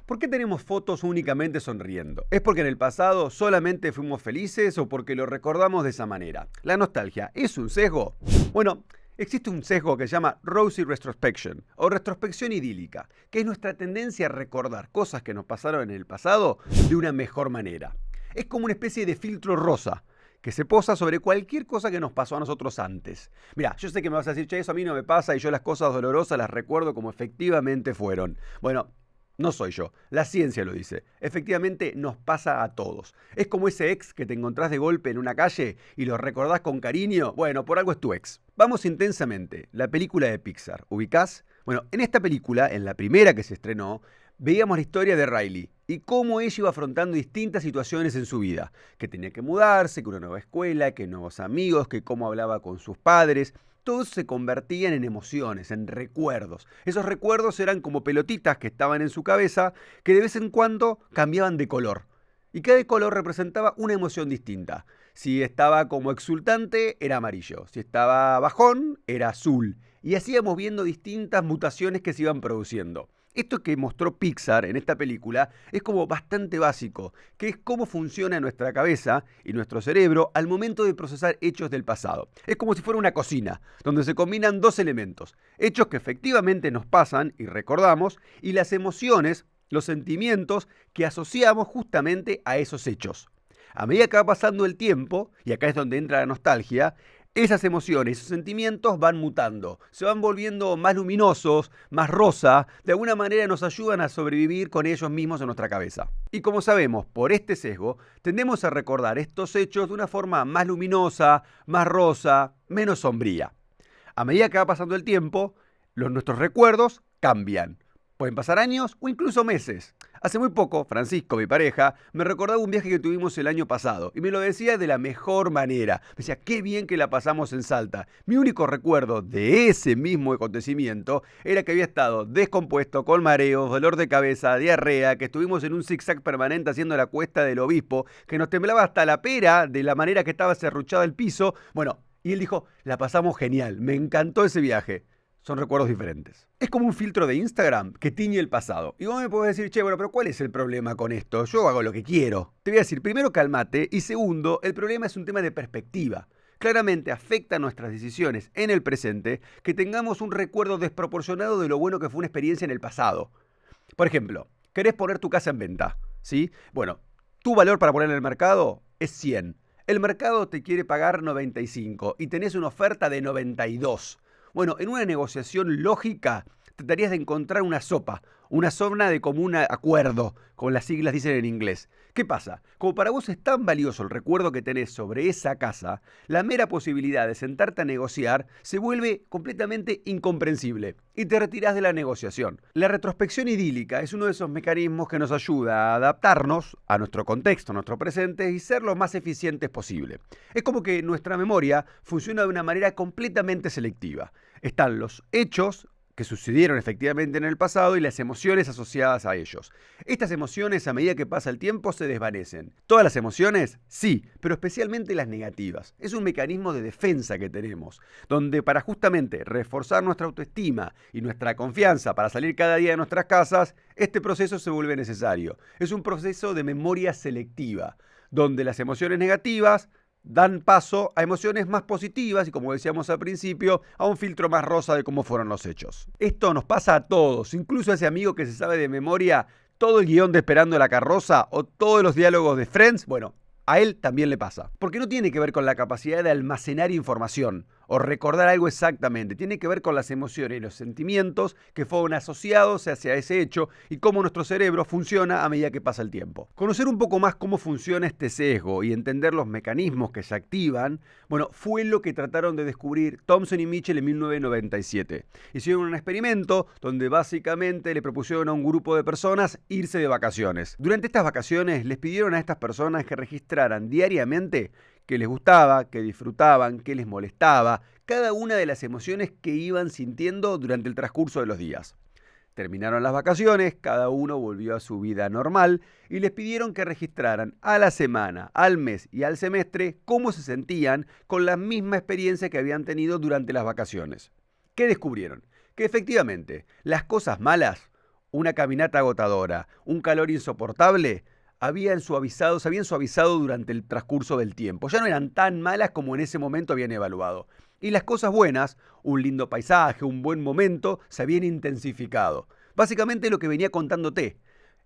¿Por qué tenemos fotos únicamente sonriendo? ¿Es porque en el pasado solamente fuimos felices o porque lo recordamos de esa manera? ¿La nostalgia es un sesgo? Bueno, existe un sesgo que se llama Rosy Retrospection o retrospección idílica, que es nuestra tendencia a recordar cosas que nos pasaron en el pasado de una mejor manera. Es como una especie de filtro rosa que se posa sobre cualquier cosa que nos pasó a nosotros antes. Mira, yo sé que me vas a decir, che, eso a mí no me pasa y yo las cosas dolorosas las recuerdo como efectivamente fueron. Bueno, no soy yo, la ciencia lo dice. Efectivamente nos pasa a todos. Es como ese ex que te encontrás de golpe en una calle y lo recordás con cariño. Bueno, por algo es tu ex. Vamos intensamente, la película de Pixar. ¿Ubicás? Bueno, en esta película, en la primera que se estrenó, veíamos la historia de Riley y cómo ella iba afrontando distintas situaciones en su vida. Que tenía que mudarse, que una nueva escuela, que nuevos amigos, que cómo hablaba con sus padres. Todos se convertían en emociones, en recuerdos. Esos recuerdos eran como pelotitas que estaban en su cabeza que de vez en cuando cambiaban de color. Y cada color representaba una emoción distinta. Si estaba como exultante, era amarillo. Si estaba bajón, era azul. Y así íbamos viendo distintas mutaciones que se iban produciendo. Esto que mostró Pixar en esta película es como bastante básico, que es cómo funciona nuestra cabeza y nuestro cerebro al momento de procesar hechos del pasado. Es como si fuera una cocina, donde se combinan dos elementos, hechos que efectivamente nos pasan y recordamos, y las emociones, los sentimientos que asociamos justamente a esos hechos. A medida que va pasando el tiempo, y acá es donde entra la nostalgia, esas emociones, esos sentimientos van mutando, se van volviendo más luminosos, más rosa, de alguna manera nos ayudan a sobrevivir con ellos mismos en nuestra cabeza. Y como sabemos, por este sesgo, tendemos a recordar estos hechos de una forma más luminosa, más rosa, menos sombría. A medida que va pasando el tiempo, nuestros recuerdos cambian. Pueden pasar años o incluso meses. Hace muy poco, Francisco, mi pareja, me recordaba un viaje que tuvimos el año pasado y me lo decía de la mejor manera. Me decía, qué bien que la pasamos en Salta. Mi único recuerdo de ese mismo acontecimiento era que había estado descompuesto, con mareos, dolor de cabeza, diarrea, que estuvimos en un zigzag permanente haciendo la cuesta del Obispo, que nos temblaba hasta la pera de la manera que estaba serruchado el piso. Bueno, y él dijo, la pasamos genial, me encantó ese viaje. Son recuerdos diferentes. Es como un filtro de Instagram que tiñe el pasado. Y vos me podés decir, che, bueno, pero ¿cuál es el problema con esto? Yo hago lo que quiero. Te voy a decir, primero, cálmate. Y segundo, el problema es un tema de perspectiva. Claramente afecta nuestras decisiones en el presente que tengamos un recuerdo desproporcionado de lo bueno que fue una experiencia en el pasado. Por ejemplo, querés poner tu casa en venta, ¿sí? Bueno, tu valor para poner en el mercado es 100. El mercado te quiere pagar 95 y tenés una oferta de 92. Bueno, en una negociación lógica tratarías de encontrar una zona de común acuerdo, como las siglas dicen en inglés. ¿Qué pasa? Como para vos es tan valioso el recuerdo que tenés sobre esa casa, la mera posibilidad de sentarte a negociar se vuelve completamente incomprensible y te retirás de la negociación. La retrospección idílica es uno de esos mecanismos que nos ayuda a adaptarnos a nuestro contexto, a nuestro presente y ser lo más eficientes posible. Es como que nuestra memoria funciona de una manera completamente selectiva. Están los hechos que sucedieron efectivamente en el pasado y las emociones asociadas a ellos. Estas emociones, a medida que pasa el tiempo, se desvanecen. ¿Todas las emociones? Sí, pero especialmente las negativas. Es un mecanismo de defensa que tenemos, donde para justamente reforzar nuestra autoestima y nuestra confianza para salir cada día de nuestras casas, este proceso se vuelve necesario. Es un proceso de memoria selectiva, donde las emociones negativas dan paso a emociones más positivas y, como decíamos al principio, a un filtro más rosa de cómo fueron los hechos. Esto nos pasa a todos, incluso a ese amigo que se sabe de memoria todo el guión de Esperando la Carroza o todos los diálogos de Friends. Bueno, a él también le pasa. Porque no tiene que ver con la capacidad de almacenar información o recordar algo exactamente. Tiene que ver con las emociones y los sentimientos que fueron asociados hacia ese hecho y cómo nuestro cerebro funciona a medida que pasa el tiempo. Conocer un poco más cómo funciona este sesgo y entender los mecanismos que se activan, bueno, fue lo que trataron de descubrir Thompson y Mitchell en 1997. Hicieron un experimento donde básicamente le propusieron a un grupo de personas irse de vacaciones. Durante estas vacaciones les pidieron a estas personas que registraran diariamente qué les gustaba, qué disfrutaban, qué les molestaba, cada una de las emociones que iban sintiendo durante el transcurso de los días. Terminaron las vacaciones, cada uno volvió a su vida normal y les pidieron que registraran a la semana, al mes y al semestre cómo se sentían con la misma experiencia que habían tenido durante las vacaciones. ¿Qué descubrieron? Que efectivamente las cosas malas una caminata agotadora, un calor insoportable, se habían suavizado durante el transcurso del tiempo. Ya no eran tan malas como en ese momento habían evaluado. Y las cosas buenas, un lindo paisaje, un buen momento, se habían intensificado. Básicamente lo que venía contándote.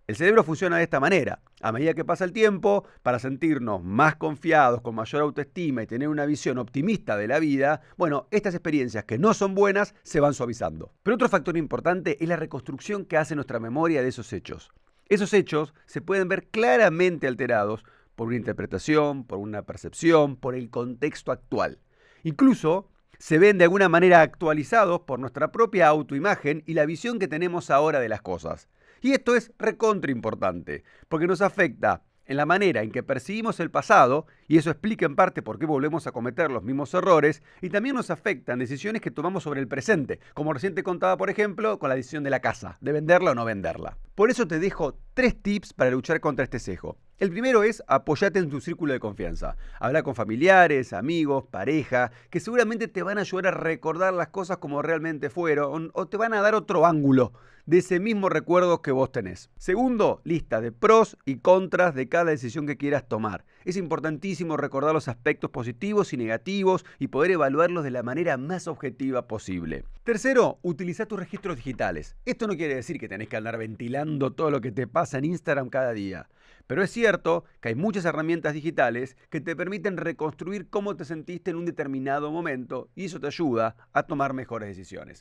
El cerebro funciona de esta manera. A medida que pasa el tiempo, para sentirnos más confiados, con mayor autoestima y tener una visión optimista de la vida, bueno, estas experiencias que no son buenas se van suavizando. Pero otro factor importante es la reconstrucción que hace nuestra memoria de esos hechos. Esos hechos se pueden ver claramente alterados por una interpretación, por una percepción, por el contexto actual. Incluso se ven de alguna manera actualizados por nuestra propia autoimagen y la visión que tenemos ahora de las cosas. Y esto es recontra importante, porque nos afecta en la manera en que percibimos el pasado, y eso explica en parte por qué volvemos a cometer los mismos errores, y también nos afecta en decisiones que tomamos sobre el presente, como recién te contaba, por ejemplo, con la decisión de la casa, de venderla o no venderla. Por eso te dejo 3 tips para luchar contra este sesgo. El primero es apoyarte en tu círculo de confianza. Habla con familiares, amigos, pareja, que seguramente te van a ayudar a recordar las cosas como realmente fueron o te van a dar otro ángulo de ese mismo recuerdo que vos tenés. Segundo, lista de pros y contras de cada decisión que quieras tomar. Es importantísimo recordar los aspectos positivos y negativos y poder evaluarlos de la manera más objetiva posible. Tercero, utiliza tus registros digitales. Esto no quiere decir que tenés que andar ventilando todo lo que te pasa en Instagram cada día. Pero es cierto que hay muchas herramientas digitales que te permiten reconstruir cómo te sentiste en un determinado momento y eso te ayuda a tomar mejores decisiones.